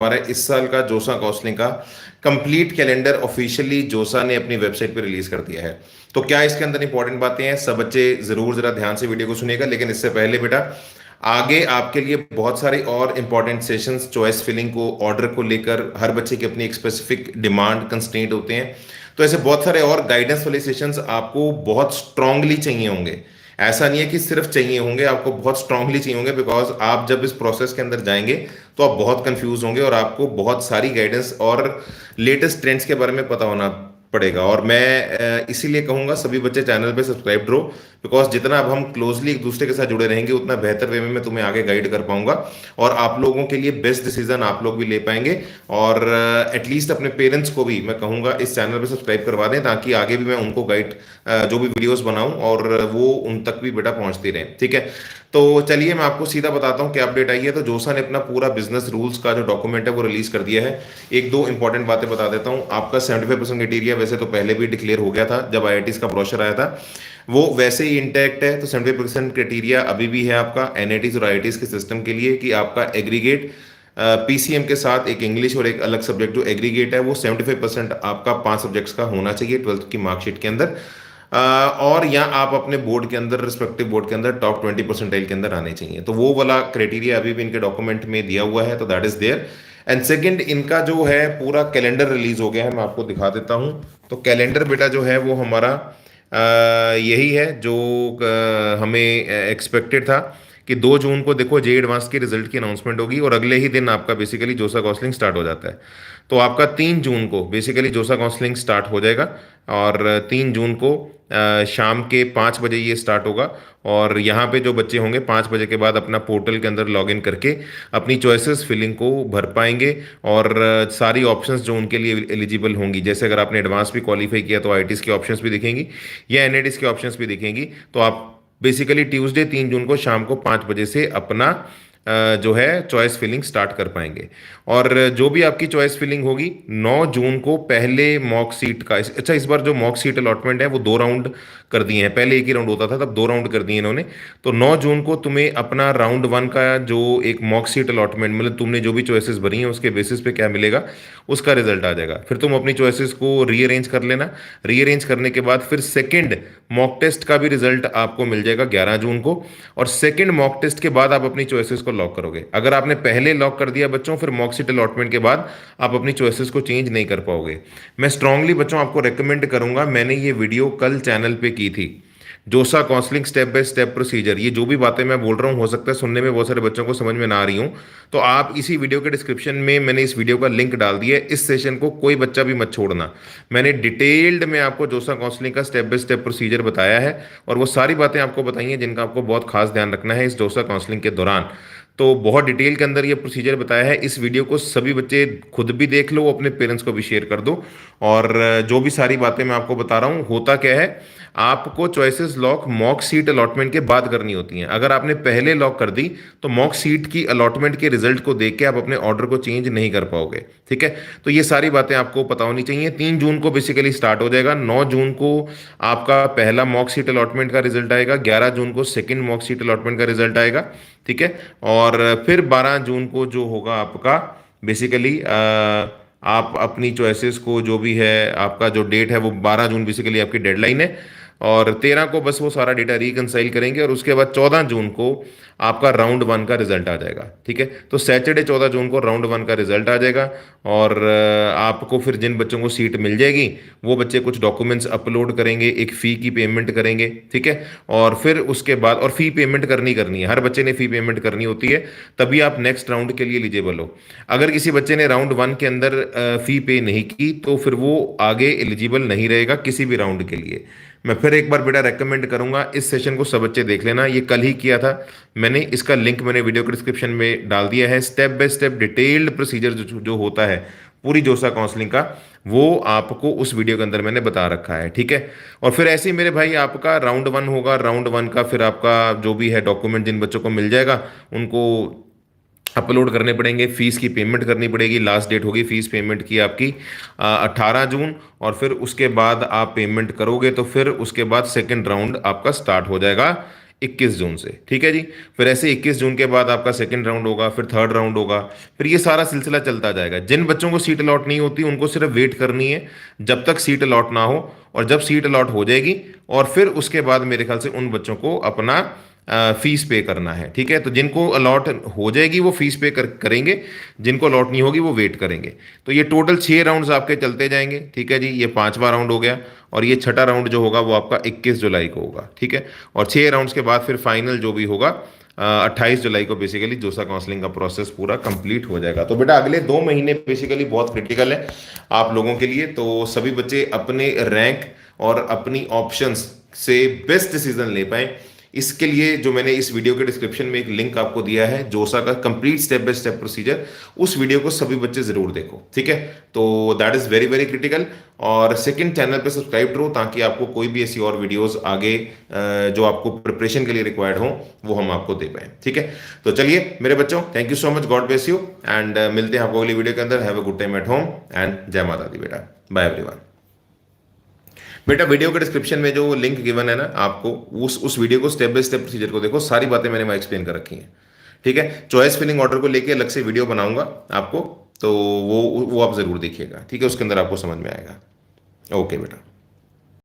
हमारा इस साल का जोसा काउंसलिंग का कंप्लीट कैलेंडर ऑफिशियली जोसा ने अपनी वेबसाइट पर रिलीज कर दिया है। तो क्या इसके अंदर इंपॉर्टेंट बातें हैं, सब बच्चे जरूर जरा ध्यान से वीडियो को सुनिएगा। लेकिन इससे पहले बेटा, आगे आपके लिए बहुत सारे और इंपॉर्टेंट सेशंस चॉइस फिलिंग को ऑर्डर को लेकर हर बच्चे की अपनी एक स्पेसिफिक डिमांड कंस्ट्रेंट होते हैं। तो ऐसे बहुत सारे और गाइडेंस वाले सेशंस आपको बहुत स्ट्रांगली चाहिए होंगे। ऐसा नहीं है कि सिर्फ चाहिए होंगे, आपको बहुत स्ट्रांगली चाहिए होंगे, बिकॉज आप जब इस प्रोसेस के अंदर जाएंगे तो आप बहुत कंफ्यूज होंगे और आपको बहुत सारी गाइडेंस और लेटेस्ट ट्रेंड्स के बारे में पता होना पड़ेगा। और मैं इसीलिए कहूंगा सभी बच्चे चैनल पे सब्सक्राइब रहो, बिकॉज जितना अब हम क्लोजली एक दूसरे के साथ जुड़े रहेंगे उतना बेहतर वे में मैं तुम्हें आगे गाइड कर पाऊंगा और आप लोगों के लिए बेस्ट डिसीजन आप लोग भी ले पाएंगे। और एटलीस्ट अपने पेरेंट्स को भी मैं कहूंगा इस चैनल पे सब्सक्राइब करवा दें, ताकि आगे भी मैं उनको गाइड जो भी वीडियोस बनाऊं और वो उन तक भी बेटा पहुंचती रहे। ठीक है, तो चलिए मैं आपको सीधा बताता हूं क्या अपडेट आई है। तो जोसा ने अपना पूरा बिजनेस रूल्स का जो डॉक्यूमेंट है वो रिलीज कर दिया है। एक दो इंपॉर्टेंट बातें बता देता हूं। आपका 75% क्राइटेरिया वैसे तो पहले भी डिक्लेयर हो गया था जब आईआईटीज का ब्रोशर आया था, वो वैसे ही इंटैक्ट है। तो 70% क्राइटेरिया अभी भी है आपका एनआईटीज और आईआईटीज के सिस्टम के लिए कि आपका एग्रीगेट पीसीएम के साथ एक इंग्लिश और एक अलग सब्जेक्ट जो एग्रीगेट है वो 75% आपका 5 सब्जेक्ट्स का होना चाहिए 12th की मार्कशीट के अंदर। और या आप अपने बोर्ड के अंदर, रिस्पेक्टिव बोर्ड के अंदर टॉप 20% के अंदर आने चाहिए। तो वो वाला क्राइटेरिया अभी भी इनके डॉक्यूमेंट में दिया हुआ है, तो that is there. And second, इनका जो है पूरा कैलेंडर रिलीज हो गया है, मैं आपको दिखा देता हूँ। तो कैलेंडर बेटा जो है वो हमारा यही है जो हमें एक्सपेक्टेड था कि 2 जून को देखो जे एडवांस की रिजल्ट की अनाउंसमेंट होगी और अगले ही दिन आपका बेसिकली जोसा काउंसलिंग स्टार्ट हो जाता है। तो आपका 3 जून को बेसिकली जोसा काउंसलिंग स्टार्ट हो जाएगा और 3 जून को शाम के 5 बजे ये स्टार्ट होगा। और यहाँ पे जो बच्चे होंगे 5 बजे के बाद अपना पोर्टल के अंदर लॉग इन करके अपनी चॉइसेस फिलिंग को भर पाएंगे। और सारी ऑप्शंस जो उनके लिए एलिजिबल होंगी, जैसे अगर आपने एडवांस भी क्वालिफाई किया तो आईटीज की ऑप्शंस भी दिखेंगी या एनआईटीज की ऑप्शंस भी दिखेंगी। तो आप बेसिकली ट्यूसडे 3 जून को शाम को 5 बजे से अपना जो है चॉइस फिलिंग स्टार्ट कर पाएंगे। और जो भी आपकी चॉइस फिलिंग होगी 9 जून को पहले मॉक सीट का अच्छा, इस बार जो मॉक सीट अलॉटमेंट है वो 2 राउंड कर दिए हैं। पहले एक ही राउंड होता था, तब 2 राउंड कर दिए इन्होंने। तो 9 जून को तुम्हें अपना राउंड 1 का जो एक मॉक सीट अलॉटमेंट, मतलब तुमने जो भी चॉइसेस भरी हैं उसके बेसिस पे क्या मिलेगा उसका रिजल्ट आ जाएगा। फिर तुम अपनी चॉइसेस को रीअरेंज कर लेना। रीअरेंज करने के बाद फिर सेकंड मॉक टेस्ट का भी रिजल्ट आपको मिल जाएगा 11 जून को। और सेकंड मॉक टेस्ट के बाद आप अपनी चॉइसेस को लॉक करोगे। अगर आपने पहले लॉक कर दिया बच्चों, फिर मॉक सीट अलॉटमेंट के बाद आप अपनी चॉइसेस को चेंज नहीं कर पाओगे। मैं स्ट्रांगली बच्चों आपको रेकमेंड करूंगा, मैंने ये वीडियो कल चैनल पे की थी, जोसा counselling step by step procedure. ये जो भी बातें मैं बोल रहा हूँ हो सकता है सुनने में बहुत सारे बच्चों को समझ में ना आ रही हूँ, तो आप इसी वीडियो के डिस्क्रिप्शन में मैंने इस वीडियो का लिंक डाल दिया है। इस सेशन को कोई बच्चा भी मत छोड़ना। मैंने डिटेल्ड में आपको जोसा काउंसलिंग का स्टेप बाय स्टेप प्रोसीजर बताया है और वो सारी बातें आपको बताई हैं जिनका आपको बहुत खास ध्यान रखना है इस जोसा काउंसलिंग के दौरान। तो बहुत डिटेल के अंदर ये प्रोसीजर बताया है। इस वीडियो को सभी बच्चे खुद भी देख लो, अपने पेरेंट्स को भी शेयर कर दो। और जो भी सारी बातें मैं आपको बता रहा हूँ, होता क्या है, आपको choices lock mock seat allotment के बाद करनी होती हैं। अगर आपने पहले लॉक कर दी तो मॉक सीट की अलॉटमेंट के रिजल्ट को देख के आप अपने ऑर्डर को चेंज नहीं कर पाओगे। ठीक है, तो ये सारी बातें आपको पता होनी चाहिए। 3 जून को बेसिकली स्टार्ट हो जाएगा। 9 जून को आपका पहला मॉक सीट अलॉटमेंट का रिजल्ट आएगा। 11 जून को सेकेंड मॉक सीट अलॉटमेंट का रिजल्ट आएगा। ठीक है, और फिर 12 जून को जो होगा आपका बेसिकली आप अपनी चॉइसेस को, जो भी है आपका जो डेट है वो 12 जून बेसिकली आपकी डेडलाइन है। और 13 को बस वो सारा डेटा रिकंसाइल करेंगे और उसके बाद 14 जून को आपका राउंड 1 का रिजल्ट आ जाएगा। ठीक है, तो सैटरडे 14 जून को राउंड 1 का रिजल्ट आ जाएगा। और आपको फिर जिन बच्चों को सीट मिल जाएगी वो बच्चे कुछ डॉक्यूमेंट्स अपलोड करेंगे, एक फ़ी की पेमेंट करेंगे। ठीक है, और फिर उसके बाद, और फ़ी पेमेंट करनी है, हर बच्चे ने फ़ी पेमेंट करनी होती है, तभी आप नेक्स्ट राउंड के लिए एलिजिबल हो। अगर किसी बच्चे ने राउंड 1 के अंदर फ़ी पे नहीं की तो फिर वो आगे एलिजिबल नहीं रहेगा किसी भी राउंड के लिए। मैं फिर एक बार बेटा रेकमेंड करूंगा, इस सेशन को सब बच्चे देख लेना। ये कल ही किया था मैंने, इसका लिंक मैंने वीडियो के डिस्क्रिप्शन में डाल दिया है। Step by step detailed procedure जो होता है पूरी जोसा काउंसलिंग का, वो आपको उस वीडियो के अंदर मैंने बता रखा है। ठीक है, और फिर ऐसे ही मेरे भाई आपका राउंड 1 होगा। राउंड 1 का फिर आपका जो भी है डॉक्यूमेंट जिन बच्चों को मिल जाएगा उनको अपलोड करने पड़ेंगे, फीस की पेमेंट करनी पड़ेगी। लास्ट डेट होगी फीस पेमेंट की आपकी 18 जून। और फिर उसके बाद आप पेमेंट करोगे तो फिर उसके बाद सेकंड राउंड आपका स्टार्ट हो जाएगा 21 जून से, ठीक है जी। फिर ऐसे 21 जून के बाद आपका सेकंड राउंड होगा, फिर थर्ड राउंड होगा, फिर ये सारा सिलसिला चलता जाएगा। जिन बच्चों को सीट अलॉट नहीं होती उनको सिर्फ वेट करनी है जब तक सीट अलॉट ना हो, और जब सीट अलॉट हो जाएगी और फिर उसके बाद मेरे ख्याल से उन बच्चों को अपना फीस पे करना है, ठीक है। तो जिनको अलॉट हो जाएगी वो फीस पे करेंगे, जिनको अलॉट नहीं होगी वो वेट करेंगे। तो ये टोटल 6 राउंड्स आपके चलते जाएंगे, ठीक है जी। ये 5वां राउंड हो गया, और ये छठा राउंड जो होगा वो आपका 21 जुलाई को होगा, ठीक है। और 6 राउंड्स के बाद फिर फाइनल जो भी होगा 28 जुलाई को बेसिकली जोसा काउंसलिंग का प्रोसेस पूरा कंप्लीट हो जाएगा। तो बेटा अगले 2 महीने बेसिकली बहुत क्रिटिकल है आप लोगों के लिए। तो सभी बच्चे अपने रैंक और अपनी ऑप्शंस से बेस्ट डिसीजन ले पाए, इसके लिए जो मैंने इस वीडियो के डिस्क्रिप्शन में एक लिंक आपको दिया है जोसा का complete step by step procedure, उस वीडियो को सभी बच्चे जरूर देखो, ठीक है। तो that is very very critical. और सेकंड चैनल पे सब्सक्राइब करो ताकि आपको कोई भी ऐसी और वीडियोस आगे जो आपको प्रिपरेशन के लिए रिक्वायर्ड हो वो हम आपको दे पाए, ठीक है। तो चलिए मेरे बच्चों, thank you so much, God bless you, and मिलते हैं आपको अगली वीडियो के अंदर। Have a good time at home and जय माता दी बेटा, बाय एवरीवन। बेटा वीडियो के डिस्क्रिप्शन में जो लिंक गिवन है ना आपको, उस वीडियो को स्टेप बाय स्टेप प्रोसीजर को देखो, सारी बातें मैंने वहाँ एक्सप्लेन कर रखी हैं, ठीक है। चॉइस फिलिंग ऑर्डर को लेके अलग से वीडियो बनाऊंगा आपको, तो वो आप जरूर देखिएगा, ठीक है। उसके अंदर आपको समझ में आएगा। ओके बेटा।